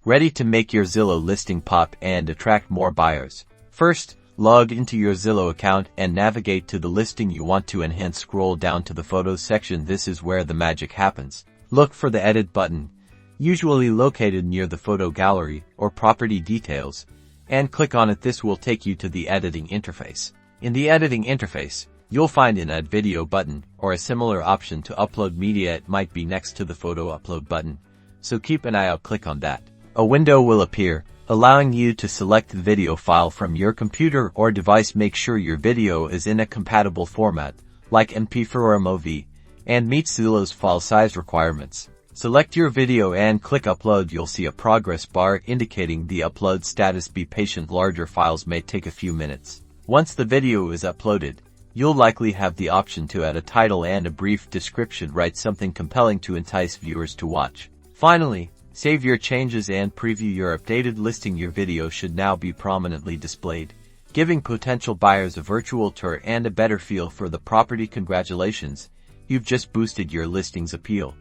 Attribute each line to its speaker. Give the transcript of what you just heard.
Speaker 1: Ready to make your Zillow listing pop and attract more buyers? First, log into your Zillow account and navigate to the listing you want to enhance. Scroll down to the Photos section. This is where the magic happens. Look for the Edit button, usually located near the photo gallery or property details, and click on it. This will take you to the editing interface. In the editing interface, you'll find an Add Video button or a similar option to upload media. It might be next to the photo upload button, so keep an eye out. Click on that. A window will appear, allowing you to select the video file from your computer or device. Make sure your video is in a compatible format, like MP4 or MOV, and meets Zillow's file size requirements. Select your video and click Upload. You'll see a progress bar indicating the upload status. Be patient, larger files may take a few minutes. Once the video is uploaded, you'll likely have the option to add a title and a brief description. Write something compelling to entice viewers to watch. Finally, save your changes and preview your updated listing. Your video should now be prominently displayed, giving potential buyers a virtual tour and a better feel for the property. Congratulations, you've just boosted your listing's appeal.